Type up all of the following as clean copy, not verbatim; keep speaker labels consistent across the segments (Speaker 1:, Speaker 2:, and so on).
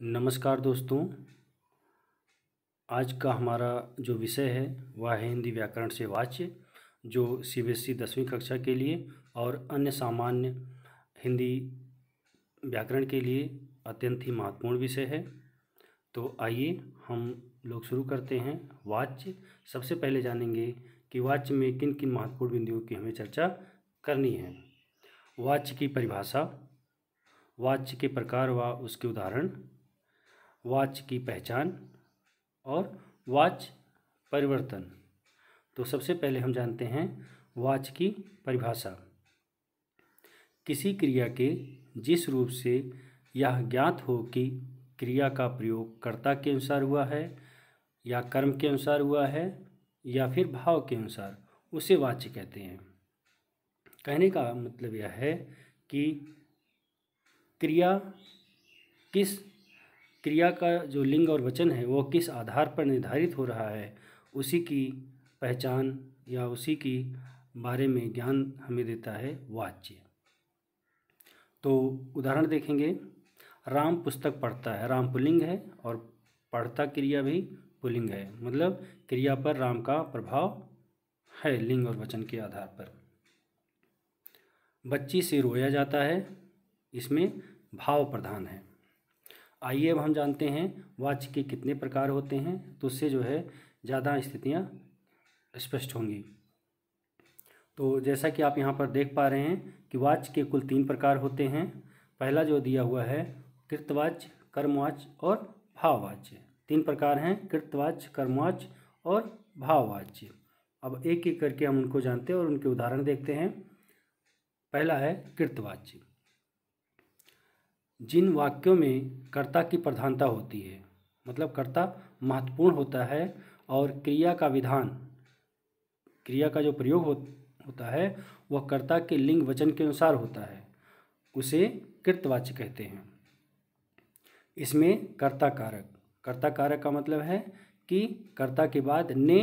Speaker 1: नमस्कार दोस्तों। आज का हमारा जो विषय है वह है हिंदी व्याकरण से वाच्य, जो सीबीएसई 10वीं कक्षा के लिए और अन्य सामान्य हिंदी व्याकरण के लिए अत्यंत ही महत्वपूर्ण विषय है। तो आइए हम लोग शुरू करते हैं। वाच्य सबसे पहले जानेंगे कि वाच्य में किन किन महत्वपूर्ण बिंदुओं की हमें चर्चा करनी है। वाच्य की परिभाषा, वाच्य के प्रकार व उसके उदाहरण, वाच्य की पहचान और वाच्य परिवर्तन। तो सबसे पहले हम जानते हैं वाच्य की परिभाषा। किसी क्रिया के जिस रूप से यह ज्ञात हो कि क्रिया का प्रयोग कर्ता के अनुसार हुआ है या कर्म के अनुसार हुआ है या फिर भाव के अनुसार, उसे वाच्य कहते हैं। कहने का मतलब यह है कि क्रिया का जो लिंग और वचन है वो किस आधार पर निर्धारित हो रहा है, उसी की पहचान या उसी की बारे में ज्ञान हमें देता है वाच्य। तो उदाहरण देखेंगे। राम पुस्तक पढ़ता है, राम पुल्लिंग है और पढ़ता क्रिया भी पुल्लिंग है, मतलब क्रिया पर राम का प्रभाव है लिंग और वचन के आधार पर। बच्ची से रोया जाता है, इसमें भाव प्रधान है। आइए अब हम जानते हैं वाच्य के कितने प्रकार होते हैं, तो उससे जो है ज़्यादा स्थितियाँ स्पष्ट होंगी। तो जैसा कि आप यहाँ पर देख पा रहे हैं कि वाच्य के कुल 3 प्रकार होते हैं। पहला जो दिया हुआ है कृतवाच्य, कर्मवाच्य और भाववाच्य। 3 प्रकार हैं, कृतवाच्य, कर्मवाच्य और भाववाच्य। अब एक एक करके हम उनको जानते हैं और उनके उदाहरण देखते हैं। पहला है कृतवाच्य। जिन वाक्यों में कर्ता की प्रधानता होती है, मतलब कर्ता महत्वपूर्ण होता है और क्रिया का जो प्रयोग होता है वह कर्ता के लिंग वचन के अनुसार होता है, उसे कृतवाच्य कहते हैं। इसमें कर्ता कारक का मतलब है कि कर्ता के बाद ने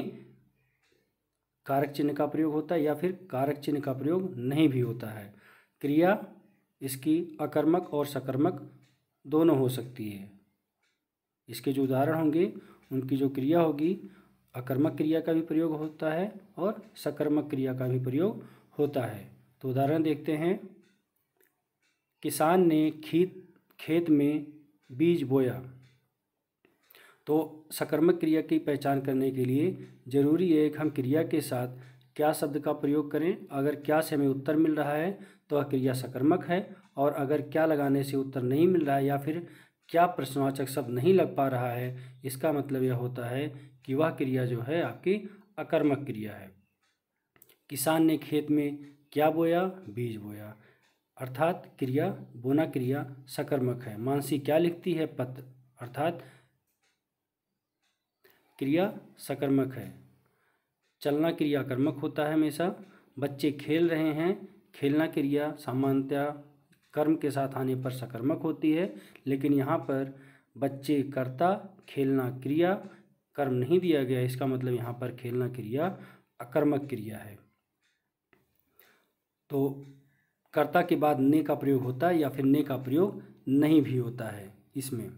Speaker 1: कारक चिन्ह का प्रयोग होता है या फिर कारक चिन्ह का प्रयोग नहीं भी होता है। क्रिया इसकी अकर्मक और सकर्मक दोनों हो सकती है। इसके जो उदाहरण होंगे उनकी जो क्रिया होगी, अकर्मक क्रिया का भी प्रयोग होता है और सकर्मक क्रिया का भी प्रयोग होता है। तो उदाहरण देखते हैं। किसान ने खेत में बीज बोया। तो सकर्मक क्रिया की पहचान करने के लिए ज़रूरी है कि हम क्रिया के साथ क्या शब्द का प्रयोग करें। अगर क्या से हमें उत्तर मिल रहा है तो वह क्रिया सकर्मक है, और अगर क्या लगाने से उत्तर नहीं मिल रहा है या फिर क्या प्रश्नवाचक शब्द नहीं लग पा रहा है, इसका मतलब यह होता है कि वह क्रिया जो है आपकी अकर्मक क्रिया है। किसान ने खेत में क्या बोया? बीज बोया, अर्थात क्रिया बोना क्रिया सकर्मक है। मानसी क्या लिखती है? पत्र, अर्थात क्रिया सकर्मक है। चलना क्रिया कर्मक होता है हमेशा। बच्चे खेल रहे हैं, खेलना क्रिया सामान्यतः कर्म के साथ आने पर सकर्मक होती है, लेकिन यहाँ पर बच्चे कर्ता, खेलना क्रिया, कर्म नहीं दिया गया, इसका मतलब यहाँ पर खेलना क्रिया अकर्मक क्रिया है। तो कर्ता के बाद ने का प्रयोग होता है या फिर ने का प्रयोग नहीं भी होता है इसमें।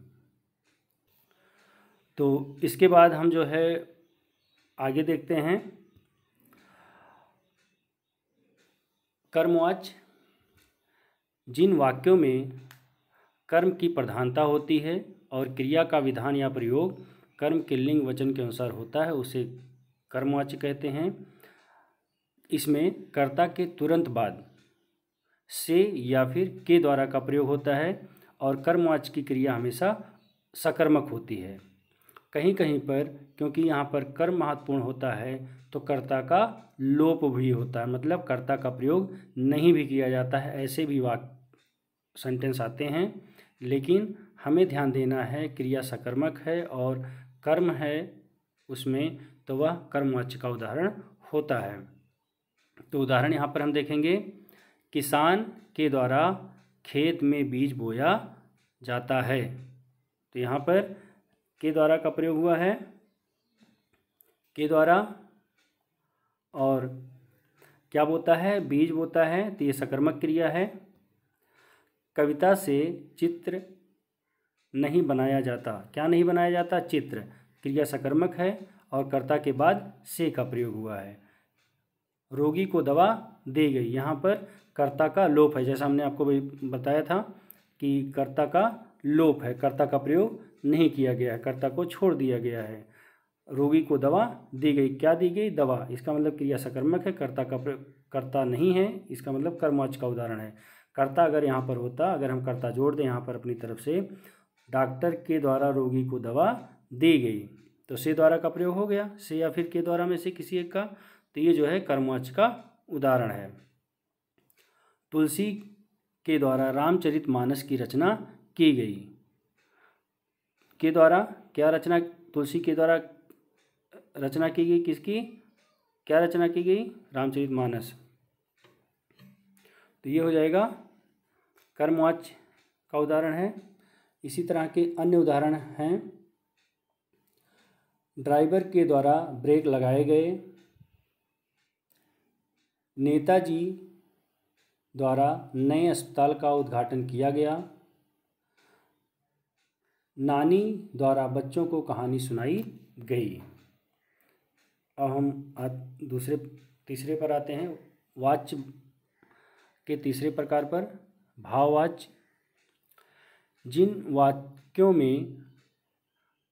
Speaker 1: तो इसके बाद हम जो है आगे देखते हैं कर्मवाच्य। जिन वाक्यों में कर्म की प्रधानता होती है और क्रिया का विधान या प्रयोग कर्म के लिंग वचन के अनुसार होता है, उसे कर्मवाच्य कहते हैं। इसमें कर्ता के तुरंत बाद से या फिर के द्वारा का प्रयोग होता है और कर्मवाच्य की क्रिया हमेशा सकर्मक होती है। कहीं कहीं पर क्योंकि यहाँ पर कर्म महत्वपूर्ण होता है तो कर्ता का लोप भी होता है, मतलब कर्ता का प्रयोग नहीं भी किया जाता है। ऐसे भी वाक्य सेंटेंस आते हैं, लेकिन हमें ध्यान देना है क्रिया सकर्मक है और कर्म है उसमें, तो वह कर्मवाच्य का उदाहरण होता है। तो उदाहरण यहाँ पर हम देखेंगे। किसान के द्वारा खेत में बीज बोया जाता है। तो यहाँ पर के द्वारा का प्रयोग हुआ है, के द्वारा, और क्या बोता है? बीज बोता है, तो ये सकर्मक क्रिया है। कविता से चित्र नहीं बनाया जाता। क्या नहीं बनाया जाता? चित्र। क्रिया सकर्मक है और कर्ता के बाद से का प्रयोग हुआ है। रोगी को दवा दी गई, यहाँ पर कर्ता का लोप है, जैसा हमने आपको भी बताया था कि कर्ता का लोप है, कर्ता का प्रयोग नहीं किया गया है, कर्ता को छोड़ दिया गया है। रोगी को दवा दी गई, क्या दी गई? दवा। इसका मतलब क्रिया सकर्मक है, कर्ता का कर्ता नहीं है, इसका मतलब कर्मवाच्य का उदाहरण है। कर्ता अगर यहाँ पर होता, अगर हम कर्ता जोड़ दें यहाँ पर अपनी तरफ से, डॉक्टर के द्वारा रोगी को दवा दी गई, तो से द्वारा का प्रयोग हो गया, से या फिर के द्वारा में से किसी एक का, तो ये जो है कर्मवाच्य का उदाहरण है। तुलसी के द्वारा रामचरितमानस की रचना की गई। के द्वारा क्या रचना? तुलसी के द्वारा रचना की गई, किसकी? क्या रचना की गई? रामचरितमानस। तो ये हो जाएगा कर्मवाच्य का उदाहरण है। इसी तरह के अन्य उदाहरण हैं। ड्राइवर के द्वारा ब्रेक लगाए गए। नेताजी द्वारा नए अस्पताल का उद्घाटन किया गया। नानी द्वारा बच्चों को कहानी सुनाई गई। अब हम तीसरे पर आते हैं, वाच्य के तीसरे प्रकार पर, भाववाच्य। जिन वाक्यों में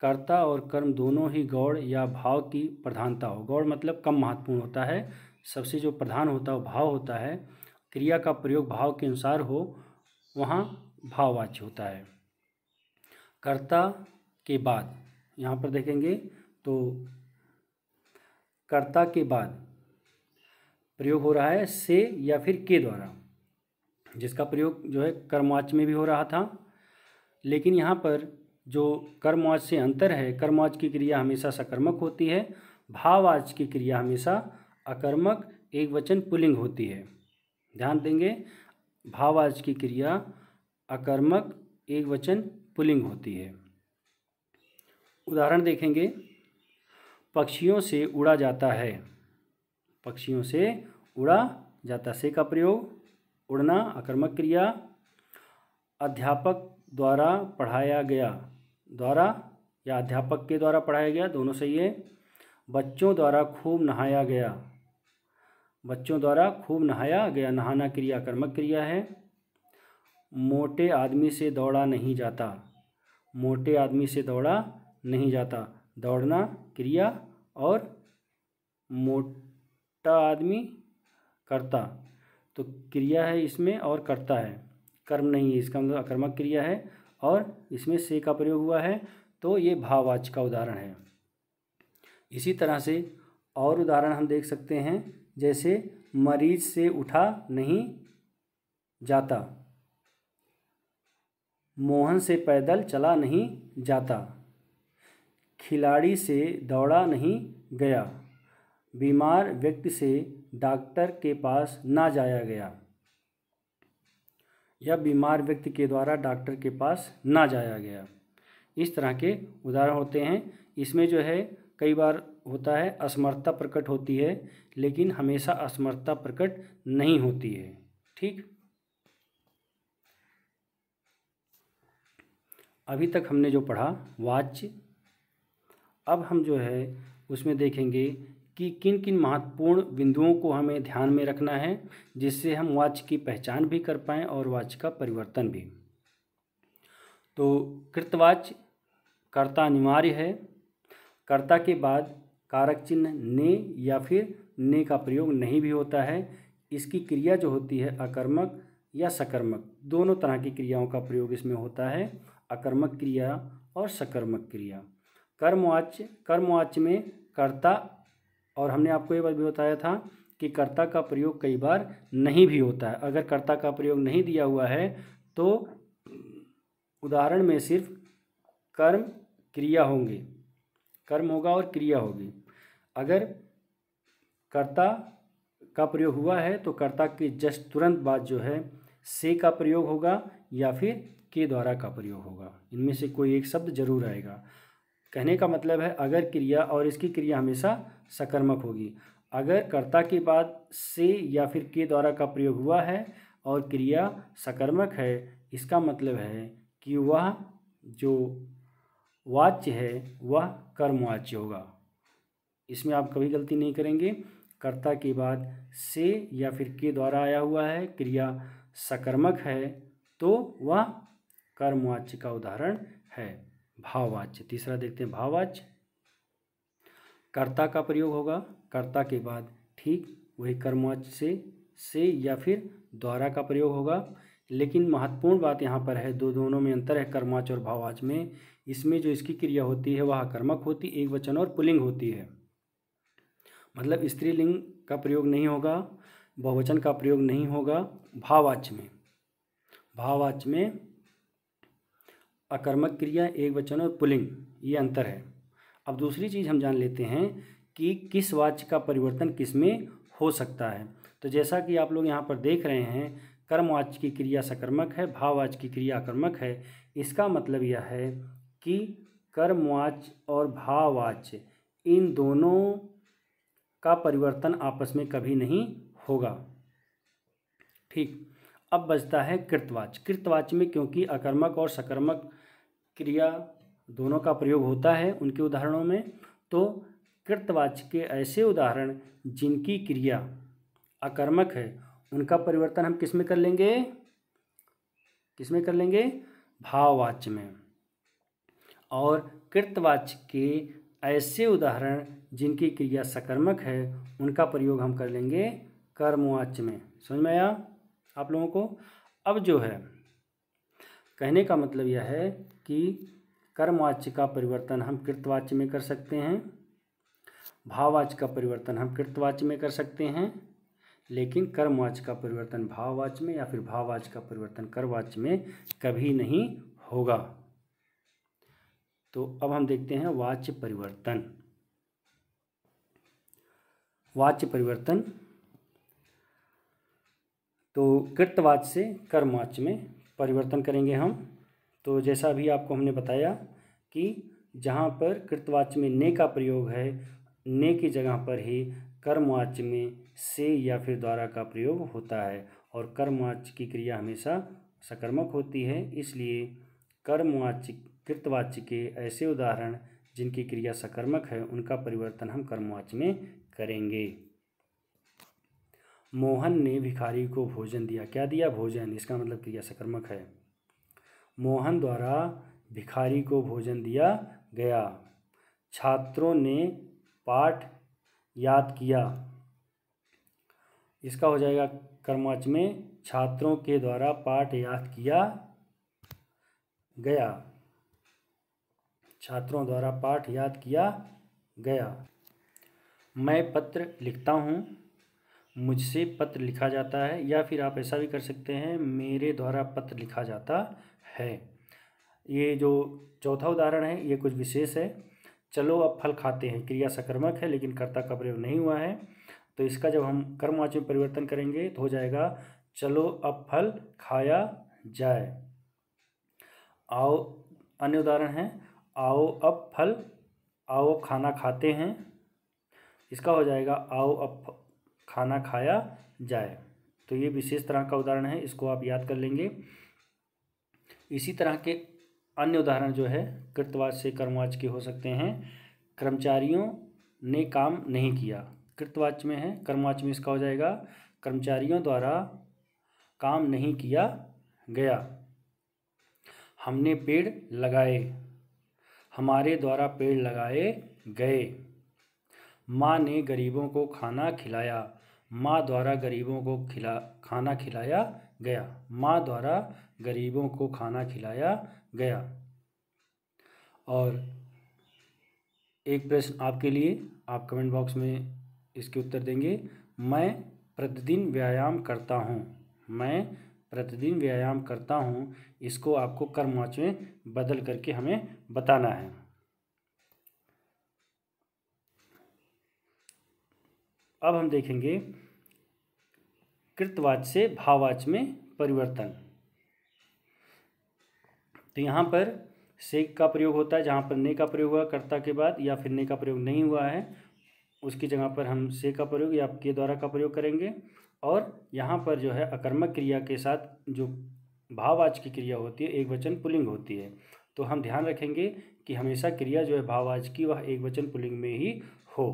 Speaker 1: कर्ता और कर्म दोनों ही गौड़ या भाव की प्रधानता हो, गौड़ मतलब कम महत्वपूर्ण होता है, सबसे जो प्रधान होता है वो भाव होता है, क्रिया का प्रयोग भाव के अनुसार हो, वहाँ भाववाच्य होता है। कर्ता के बाद यहाँ पर देखेंगे तो कर्ता के बाद प्रयोग हो रहा है से या फिर के द्वारा, जिसका प्रयोग जो है कर्मवाच्य में भी हो रहा था, लेकिन यहाँ पर जो कर्मवाच्य से अंतर है, कर्मवाच्य की क्रिया हमेशा सकर्मक होती है, भाववाच्य की क्रिया हमेशा अकर्मक एकवचन पुल्लिंग होती है। ध्यान देंगे, भाववाच्य की क्रिया अकर्मक एकवचन पुल्लिंग होती है। उदाहरण देखेंगे, पक्षियों से उड़ा जाता है। पक्षियों से उड़ा जाता, से का प्रयोग, उड़ना अकर्मक क्रिया। अध्यापक द्वारा पढ़ाया गया, द्वारा या अध्यापक के द्वारा पढ़ाया गया, दोनों सही है। बच्चों द्वारा खूब नहाया गया। बच्चों द्वारा खूब नहाया गया, नहाना क्रिया कर्मक क्रिया है। मोटे आदमी से दौड़ा नहीं जाता। मोटे आदमी से दौड़ा नहीं जाता, दौड़ना क्रिया और मोटा आदमी कर्ता, तो क्रिया है इसमें और कर्ता है, कर्म नहीं है, इसका मतलब अकर्मक क्रिया है और इसमें से का प्रयोग हुआ है, तो ये भाववाच्य का उदाहरण है। इसी तरह से और उदाहरण हम देख सकते हैं, जैसे मरीज से उठा नहीं जाता, मोहन से पैदल चला नहीं जाता, खिलाड़ी से दौड़ा नहीं गया, बीमार व्यक्ति से डॉक्टर के पास ना जाया गया, या बीमार व्यक्ति के द्वारा डॉक्टर के पास ना जाया गया। इस तरह के उदाहरण होते हैं। इसमें जो है कई बार होता है असमर्थता प्रकट होती है, लेकिन हमेशा असमर्थता प्रकट नहीं होती है। ठीक, अभी तक हमने जो पढ़ा वाच्य, अब हम जो है उसमें देखेंगे कि किन किन महत्वपूर्ण बिंदुओं को हमें ध्यान में रखना है, जिससे हम वाच्य की पहचान भी कर पाएँ और वाच्य का परिवर्तन भी। तो कृतवाच्य, कर्ता अनिवार्य है, कर्ता के बाद कारक चिन्ह ने या फिर ने का प्रयोग नहीं भी होता है। इसकी क्रिया जो होती है अकर्मक या सकर्मक, दोनों तरह की क्रियाओं का प्रयोग इसमें होता है, अकर्मक क्रिया और सकर्मक क्रिया। कर्मवाच्य, कर्मवाच्य में कर्ता, और हमने आपको ये बात भी बताया था कि कर्ता का प्रयोग कई बार नहीं भी होता है। अगर कर्ता का प्रयोग नहीं दिया हुआ है तो उदाहरण में सिर्फ कर्म क्रिया होंगे, कर्म होगा और क्रिया होगी। अगर कर्ता का प्रयोग हुआ है तो कर्ता के जस्ट तुरंत बाद जो है से का प्रयोग होगा या फिर के द्वारा का प्रयोग होगा, इनमें से कोई एक शब्द जरूर आएगा। कहने का मतलब है अगर क्रिया, और इसकी क्रिया हमेशा सकर्मक होगी। अगर कर्ता के बाद से या फिर के द्वारा का प्रयोग हुआ है और क्रिया सकर्मक है, इसका मतलब है कि वह जो वाच्य है वह कर्मवाच्य होगा। इसमें आप कभी गलती नहीं करेंगे। कर्ता के बाद से या फिर के द्वारा आया हुआ है, क्रिया सकर्मक है, तो वह कर्मवाच्य का उदाहरण है। भाववाच्य, तीसरा देखते हैं भाववाच्य। कर्ता का प्रयोग होगा, कर्ता के बाद ठीक वही कर्मवाच्य से या फिर द्वारा का प्रयोग होगा। लेकिन महत्वपूर्ण बात यहाँ पर है, दोनों में अंतर है कर्मवाच्य और भाववाच्य में। इसमें जो इसकी क्रिया होती है वह आकर्मक होती, एक वचन और पुल्लिंग होती है। मतलब स्त्रीलिंग का प्रयोग नहीं होगा, बहुवचन का प्रयोग नहीं होगा भाववाच्य में। भाववाच्य में अकर्मक क्रिया, एक वचन और पुल्लिंग, ये अंतर है। अब दूसरी चीज़ हम जान लेते हैं कि किस वाच्य का परिवर्तन किस में हो सकता है। तो जैसा कि आप लोग यहाँ पर देख रहे हैं, कर्मवाच्य की क्रिया सकर्मक है, भाववाच्य की क्रिया आकर्मक है। इसका मतलब यह है कि कर्मवाच्य और भाववाच्य इन दोनों का परिवर्तन आपस में कभी नहीं होगा। ठीक, अब बचता है कृतवाच्य। कृतवाच्य में क्योंकि अकर्मक और सकर्मक क्रिया दोनों का प्रयोग होता है उनके उदाहरणों में, तो कृतवाच्य के ऐसे उदाहरण जिनकी क्रिया अकर्मक है उनका परिवर्तन हम किस में कर लेंगे, किस में कर लेंगे, भाववाच्य में। और कृतवाच्य के ऐसे उदाहरण जिनकी क्रिया सकर्मक है उनका प्रयोग हम कर लेंगे कर्मवाच्य में। समझ में आया आप लोगों को? अब जो है कहने का मतलब यह है कि कर्मवाच्य का परिवर्तन हम कृतवाच्य में कर सकते हैं, भाववाच्य का परिवर्तन हम कृतवाच्य में कर सकते हैं, लेकिन कर्मवाच्य का परिवर्तन भाववाच्य में या फिर भाववाच्य का परिवर्तन कर्मवाच्य में कभी नहीं होगा। तो अब हम देखते हैं वाच्य परिवर्तन। वाच्य परिवर्तन तो कृतवाच्य से कर्मवाच्य में परिवर्तन करेंगे हम। तो जैसा अभी आपको हमने बताया कि जहाँ पर कृतवाच्य में ने का प्रयोग है, ने की जगह पर ही कर्मवाच्य में से या फिर द्वारा का प्रयोग होता है, और कर्मवाच्य की क्रिया हमेशा सकर्मक होती है। इसलिए कर्मवाच्य कृतवाच्य के ऐसे उदाहरण जिनकी क्रिया सकर्मक है उनका परिवर्तन हम कर्मवाच्य में करेंगे। मोहन ने भिखारी को भोजन दिया। क्या दिया? भोजन। इसका मतलब क्रिया सकर्मक है। मोहन द्वारा भिखारी को भोजन दिया गया। छात्रों ने पाठ याद किया। इसका हो जाएगा कर्मवाच्य में छात्रों के द्वारा पाठ याद किया गया। छात्रों द्वारा पाठ याद किया गया। मैं पत्र लिखता हूँ, मुझसे पत्र लिखा जाता है, या फिर आप ऐसा भी कर सकते हैं मेरे द्वारा पत्र लिखा जाता है। ये जो चौथा उदाहरण है ये कुछ विशेष है। चलो अब फल खाते हैं, क्रिया सकर्मक है लेकिन कर्ता का प्रयोग नहीं हुआ है, तो इसका जब हम कर्मवाच्य में परिवर्तन करेंगे तो हो जाएगा चलो अब फल खाया जाए। आओ, अन्य उदाहरण है आओ अब फल, आओ खाना खाते हैं। इसका हो जाएगा आओ अब खाना खाया जाए। तो ये विशेष तरह का उदाहरण है, इसको आप याद कर लेंगे। इसी तरह के अन्य उदाहरण जो है कृतवाच्य से कर्मवाच्य के हो सकते हैं। कर्मचारियों ने काम नहीं किया, कृतवाच्य में है, कर्मवाच्य में इसका हो जाएगा कर्मचारियों द्वारा काम नहीं किया गया। हमने पेड़ लगाए, हमारे द्वारा पेड़ लगाए गए। माँ ने गरीबों को खाना खिलाया, माँ द्वारा गरीबों को खाना खिलाया गया। माँ द्वारा गरीबों को खाना खिलाया गया। और एक प्रश्न आपके लिए, आप कमेंट बॉक्स में इसके उत्तर देंगे। मैं प्रतिदिन व्यायाम करता हूँ, मैं प्रतिदिन व्यायाम करता हूँ, इसको आपको कर्मवाच्य में बदल करके हमें बताना है। अब हम देखेंगे कृतवाच्य से भाववाच्य में परिवर्तन। तो यहाँ पर से का प्रयोग होता है, जहाँ पर ने का प्रयोग हुआ कर्ता के बाद या फिर ने का प्रयोग नहीं हुआ है उसकी जगह पर हम से का प्रयोग या के द्वारा का प्रयोग करेंगे। और यहाँ पर जो है अकर्मक क्रिया के साथ जो भाववाच्य की क्रिया होती है एक वचन पुल्लिंग होती है। तो हम ध्यान रखेंगे कि हमेशा क्रिया जो है भाववाचक की वह एकवचन पुल्लिंग में ही हो।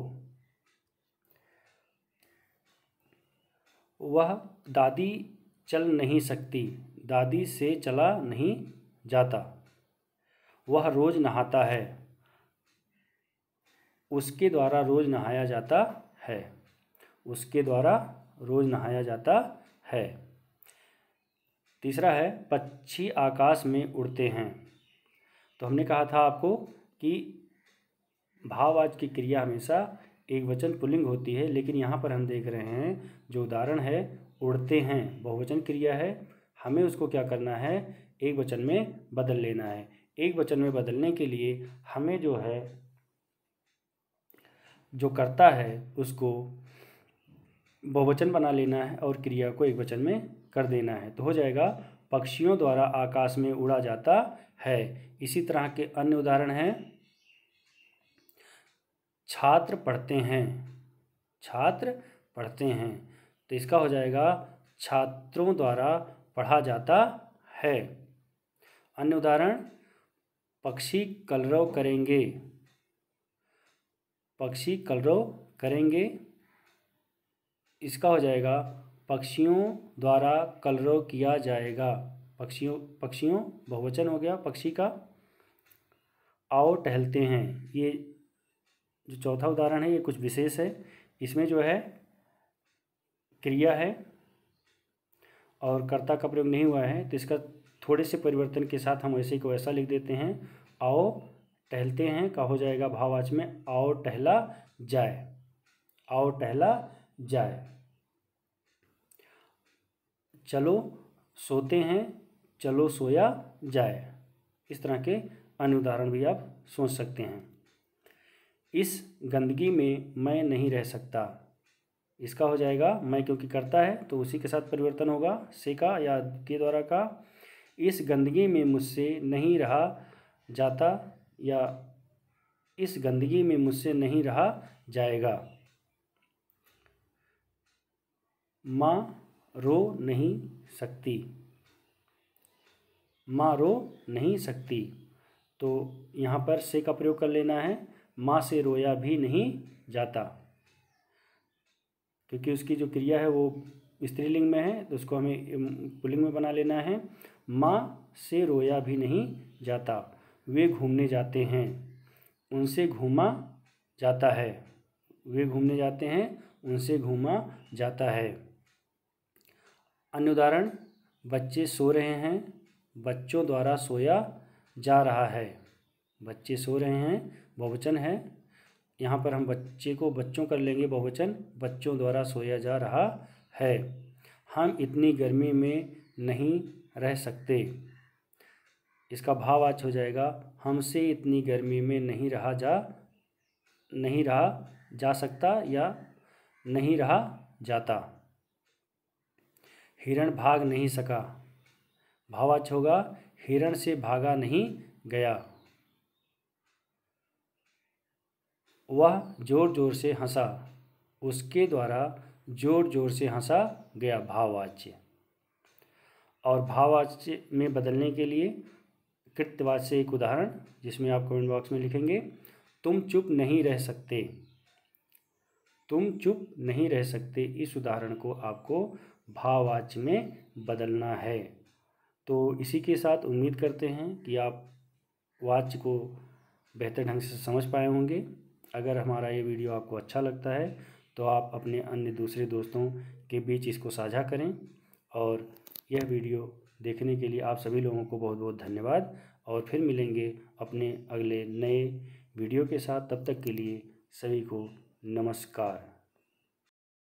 Speaker 1: वह दादी चल नहीं सकती, दादी से चला नहीं जाता। वह रोज नहाता है, उसके द्वारा रोज नहाया जाता है, उसके द्वारा रोज नहाया जाता है। तीसरा है पक्षी आकाश में उड़ते हैं। तो हमने कहा था आपको कि भाववाचक की क्रिया हमेशा एकवचन पुल्लिंग होती है, लेकिन यहाँ पर हम देख रहे हैं जो उदाहरण है उड़ते हैं बहुवचन क्रिया है, हमें उसको क्या करना है एकवचन में बदल लेना है। एकवचन में बदलने के लिए हमें जो है जो करता है उसको बहुवचन बना लेना है और क्रिया को एकवचन में कर देना है। तो हो जाएगा पक्षियों द्वारा आकाश में उड़ा जाता है। इसी तरह के अन्य उदाहरण हैं छात्र पढ़ते हैं, छात्र पढ़ते हैं। तो इसका हो जाएगा छात्रों द्वारा पढ़ा जाता है। अन्य उदाहरण पक्षी कलरव करेंगे, पक्षी कलरव करेंगे। इसका हो जाएगा पक्षियों द्वारा कलरव किया जाएगा, पक्षियों बहुवचन हो गया पक्षी का। आओ टहलते हैं, ये जो चौथा उदाहरण है ये कुछ विशेष है, इसमें जो है क्रिया है और कर्ता का प्रयोग नहीं हुआ है, तो इसका थोड़े से परिवर्तन के साथ हम ऐसे को ऐसा लिख देते हैं। आओ टहलते हैं का हो जाएगा भाववाचक में आओ टहला जाए, आओ टहला जाए। चलो सोते हैं, चलो सोया जाए। इस तरह के अन्य उदाहरण भी आप सोच सकते हैं। इस गंदगी में मैं नहीं रह सकता, इसका हो जाएगा मैं क्योंकि करता है तो उसी के साथ परिवर्तन होगा से का या के द्वारा का। इस गंदगी में मुझसे नहीं रहा जाता या इस गंदगी में मुझसे नहीं रहा जाएगा। माँ रो नहीं सकती, माँ रो नहीं सकती। तो यहाँ पर से का प्रयोग कर लेना है, माँ से रोया भी नहीं जाता, क्योंकि उसकी जो क्रिया है वो स्त्रीलिंग में है तो उसको हमें पुल्लिंग में बना लेना है। माँ से रोया भी नहीं जाता। वे घूमने जाते हैं, उनसे घूमा जाता है, वे घूमने जाते हैं उनसे घूमा जाता है। अन्य उदाहरण बच्चे सो रहे हैं, बच्चों द्वारा सोया जा रहा है, बच्चे सो रहे हैं बहुवचन है, यहाँ पर हम बच्चे को बच्चों कर लेंगे बहुवचन, बच्चों द्वारा सोया जा रहा है। हम इतनी गर्मी में नहीं रह सकते, इसका भाववाचक हो जाएगा हमसे इतनी गर्मी में नहीं रहा जा सकता या नहीं रहा जाता। हिरण भाग नहीं सका, भाववाचक होगा हिरण से भागा नहीं गया। वह जोर जोर से हंसा, उसके द्वारा जोर जोर से हंसा गया भाववाच्य। और भाववाच्य में बदलने के लिए कृत्यवाच्य से एक उदाहरण जिसमें आप कमेंट बॉक्स में लिखेंगे। तुम चुप नहीं रह सकते, तुम चुप नहीं रह सकते। इस उदाहरण को आपको भाववाच्य में बदलना है। तो इसी के साथ उम्मीद करते हैं कि आप वाच्य को बेहतर ढंग से समझ पाए होंगे। अगर हमारा ये वीडियो आपको अच्छा लगता है तो आप अपने अन्य दूसरे दोस्तों के बीच इसको साझा करें। और यह वीडियो देखने के लिए आप सभी लोगों को बहुत बहुत धन्यवाद। और फिर मिलेंगे अपने अगले नए वीडियो के साथ, तब तक के लिए सभी को नमस्कार।